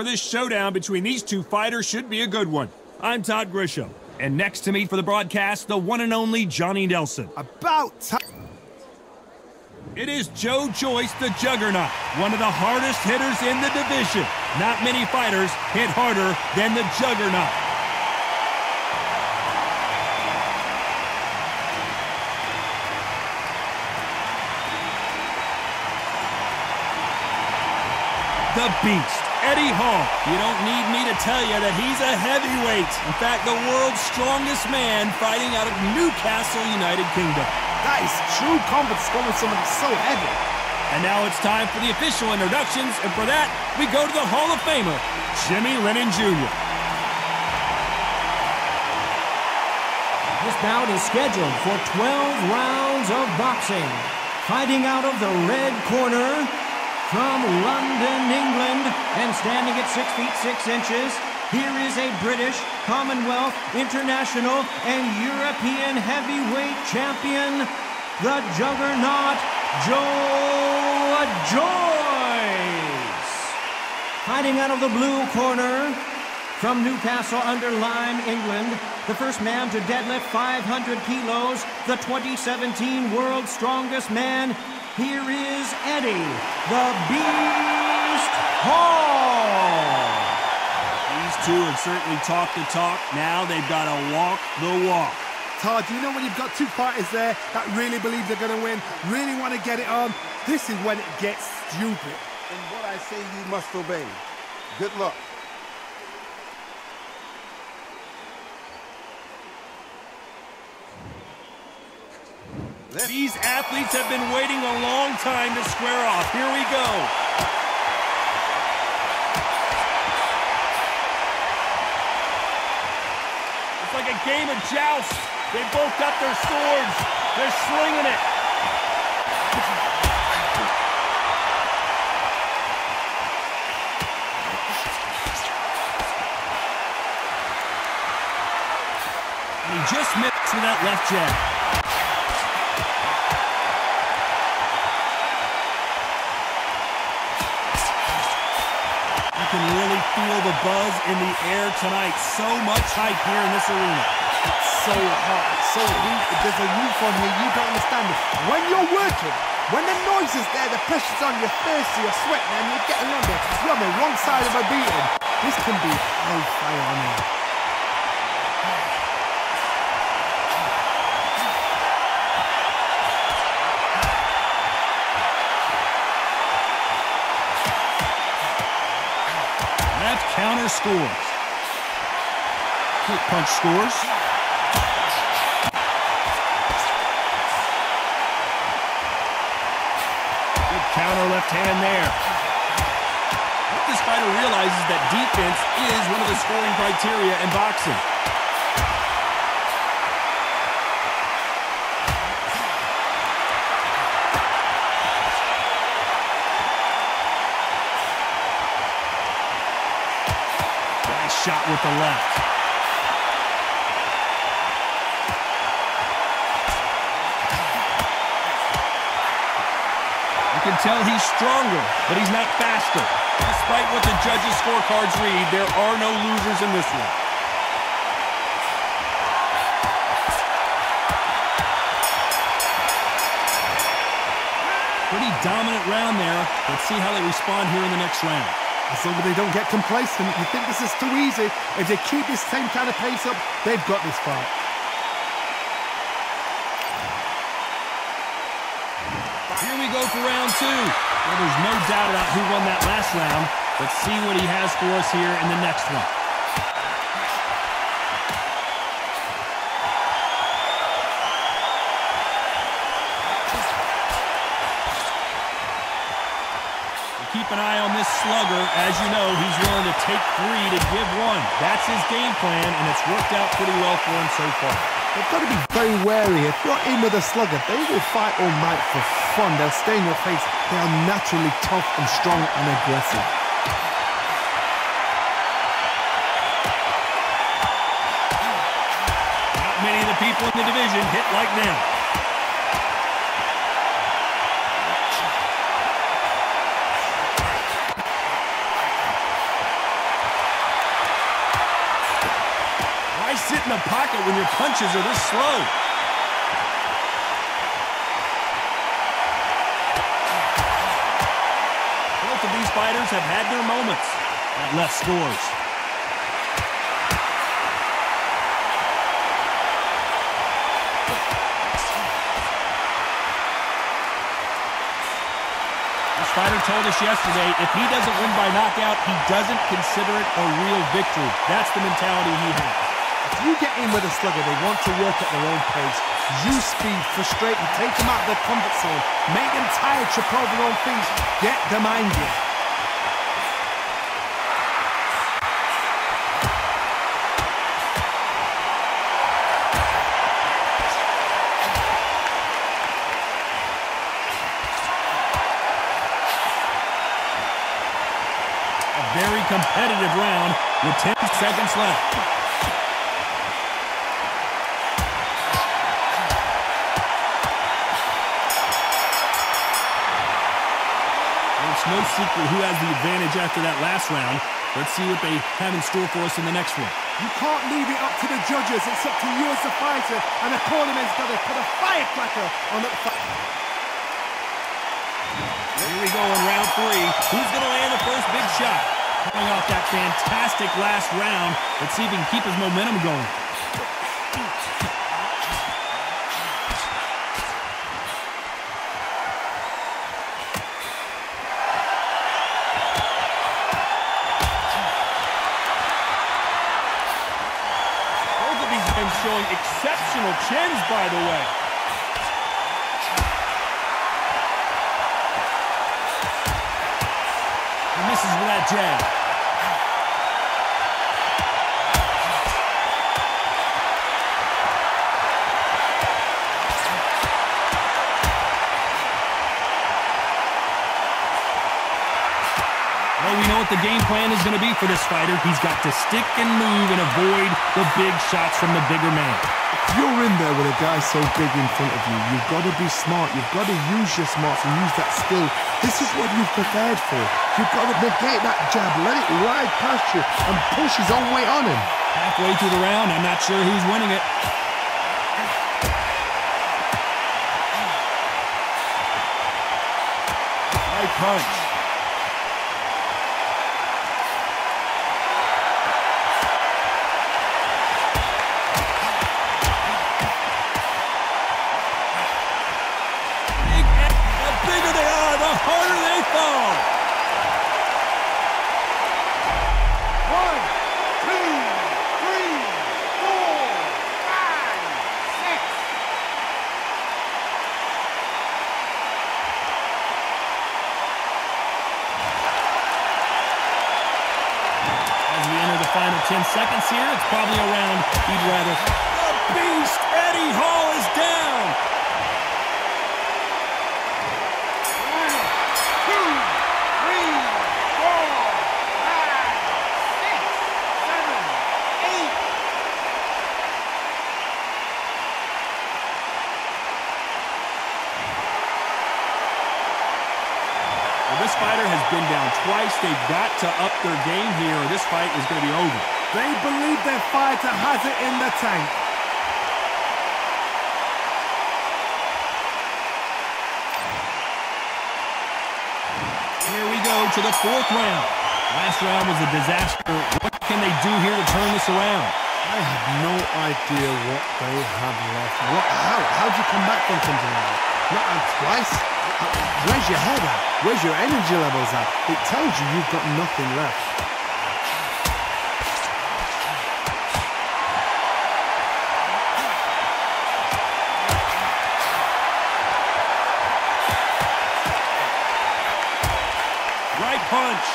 for this showdown between these two fighters should be a good one. I'm Todd Grisham, and next to me for the broadcast, the one and only Johnny Nelson. It is Joyce, the Juggernaut, one of the hardest hitters in the division. Not many fighters hit harder than the Juggernaut. The Beast, Eddie Hall. You don't need me to tell you that he's a heavyweight. In fact, the world's strongest man fighting out of Newcastle, United Kingdom. That is true confidence going with someone so heavy. And now it's time for the official introductions, and for that, we go to the Hall of Famer, Jimmy Lennon Jr. This bout is scheduled for 12 rounds of boxing. Fighting out of the red corner, from London, England, and standing at 6 feet 6 inches, here is a British, Commonwealth, International, and European heavyweight champion, the Juggernaut, Joyce. Fighting out of the blue corner, from Newcastle under Lyme, England, the first man to deadlift 500 kilos, the 2017 World's Strongest Man, here is Eddie, the Beast Hall. These two have certainly talked the talk. Now they've got to walk the walk. Todd, you know when you've got two fighters there that really believe they're going to win, really want to get it on, this is when it gets stupid. And what I say you must obey. Good luck. These athletes have been waiting a long time to square off. Here we go. It's like a game of joust. They both got their swords. They're slinging it. And he just missed with that left jab. Can really feel the buzz in the air tonight. So much hype here in this arena. It's so hot, it's so heat. There's a roof on here, you don't understand it. When you're working, when the noise is there, the pressure's on, you're thirsty, you're sweating, and you're getting on there. You're on the wrong side of a beating. This can be hellfire on here. Counter scores. Quick punch scores. Good counter left hand there. What this fighter realizes that defense is one of the scoring criteria in boxing. Shot with the left. You can tell he's stronger, but he's not faster. Despite what the judges' scorecards read, there are no losers in this one. Pretty dominant round there. Let's see how they respond here in the next round. As long as they don't get complacent, you think this is too easy. If they keep this same kind of pace up, they've got this fight. Here we go for round two. Well, there's no doubt about who won that last round. Let's see what he has for us here in the next one. Keep an eye on this slugger. As you know, he's willing to take three to give one. That's his game plan, and it's worked out pretty well for him so far. They've got to be very wary. If you're in with a slugger, they will fight all night for fun. They'll stay in your face. They are naturally tough and strong and aggressive. Not many of the people in the division hit like them. sit in the pocket when your punches are this slow. Both of these fighters have had their moments. That left scores. This fighter told us yesterday, if he doesn't win by knockout, he doesn't consider it a real victory. That's the mentality he has. If you get in with a slugger, they want to work at their own pace. Use speed, frustrate them, take them out of their comfort zone, make them tired, trip over their own feet, get them angry. Very competitive round with 10 seconds left. It's no secret who has the advantage after that last round. Let's see what they have in store for us in the next one. You can't leave it up to the judges. It's up to you as the fighter, and the cornerman's got to put a firecracker on that fight. Here we go in round 3. Who's going to land the first big shot? Coming off that fantastic last round. Let's see if he can keep his momentum going. Both of these men showing exceptional chins, by the way. He misses with that jab. Well, we know what the game plan is going to be for this fighter. He's got to stick and move and avoid the big shots from the bigger man. If you're in there with a guy so big in front of you, you've got to be smart. You've got to use your smarts and use that skill. This is what you've prepared for. You've got to negate that jab, let it ride past you, and push his own weight on him. Halfway through the round, I'm not sure who's winning it. Right punch. Final 10 seconds here. It's probably a round he'd rather. The beast, Eddie Hall, is down. 1, 2, 3, 4, 5, 6, 7, 8. Well, this fighter has been down twice. They've got to up their game here, or this fight is going to be over. They believe their fighter has it in the tank. Here we go to the 4th round. Last round was a disaster. What can they do here to turn this around? I have no idea what they have left. How'd you come back from something like that? Not twice? Where's your head at? Where's your energy levels at? It tells you you've got nothing left. Right punch.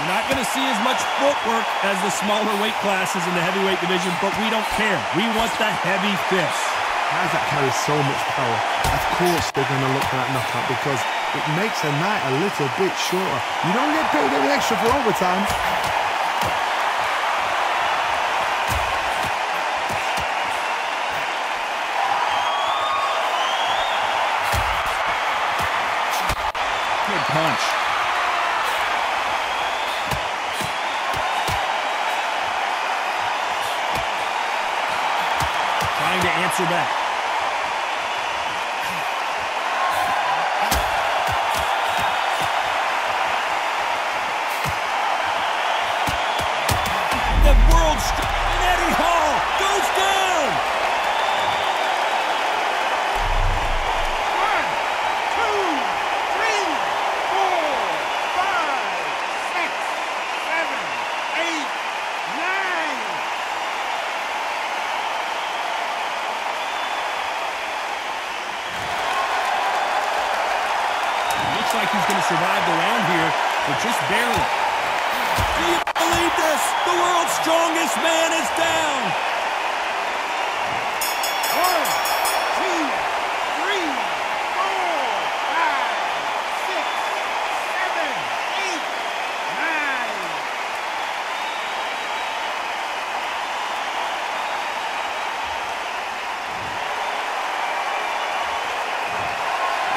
You're not going to see as much footwork as the smaller weight classes in the heavyweight division, but we don't care. We want the heavy fists. Guys that carry so much power, of course they're going to look for that knockout because it makes a night a little bit shorter. You don't get paid any extra for overtime. Good punch. answer back. The world's Eddie Hall goes down. 1, 2, 3, 4, 5, 6, 7, 8, 9. Looks like he's going to survive the round here, but just barely. Do you believe this? The world's strongest man is down. 1, 2, 3, 4, 5, 6, 7, 8, 9.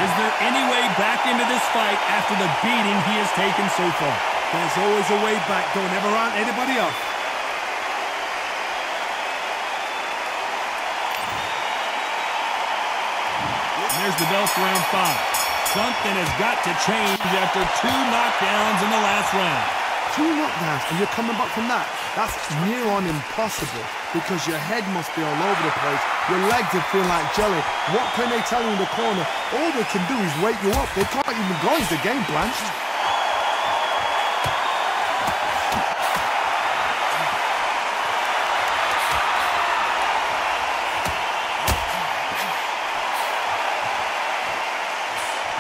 Is there any way back into this fight after the beating he has taken so far? There's always a way back. Don't ever run anybody off. There's the bell for round 5. Something has got to change after 2 knockdowns in the last round. 2 knockdowns and you're coming back from that. That's near on impossible because your head must be all over the place. Your legs would feel like jelly. What can they tell you in the corner? All they can do is wake you up. They can't even go into the game plan.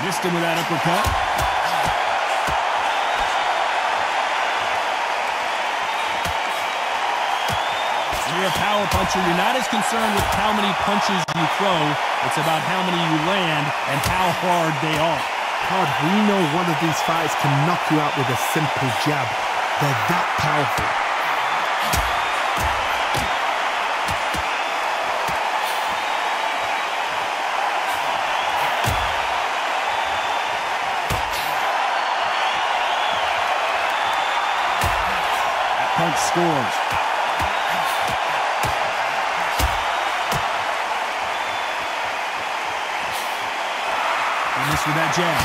Missed him with that uppercut. When you're a power puncher, you're not as concerned with how many punches you throw. It's about how many you land and how hard they are. Todd, we know one of these fighters can knock you out with a simple jab. They're that powerful. Punch scores. And this with that jab.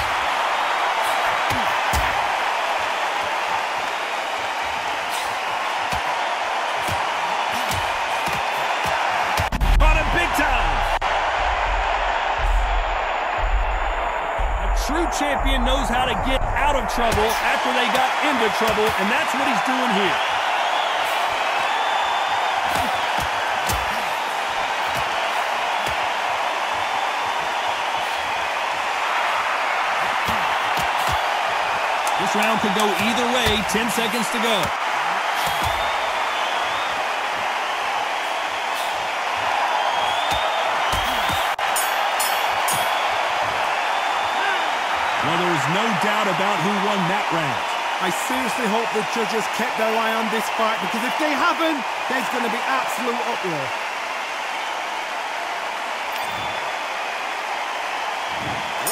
Caught him big time. A true champion knows how to get out of trouble after they got into trouble, and that's what he's doing here. This round could go either way. 10 seconds to go. Well, there is no doubt about who won that round. I seriously hope the judges kept their eye on this fight because if they haven't, there's going to be absolute uproar.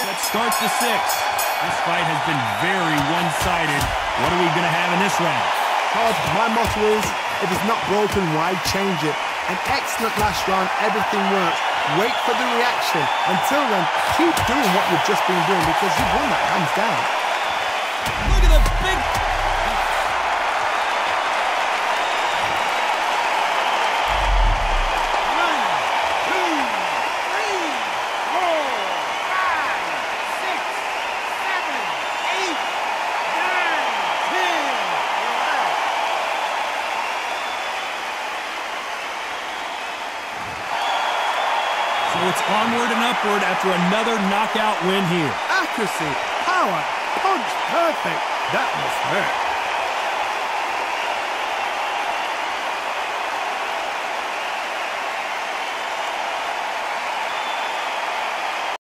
Let's start the 6th. This fight has been very one-sided. What are we going to have in this round? Todd, my motto is, if it's not broken, why change it? An excellent last round, everything works. Wait for the reaction. Until then, keep doing what you've just been doing because you've won that hands down. Look at the big... So it's onward and upward after another knockout win here. Accuracy, power, punch, perfect. That must hurt.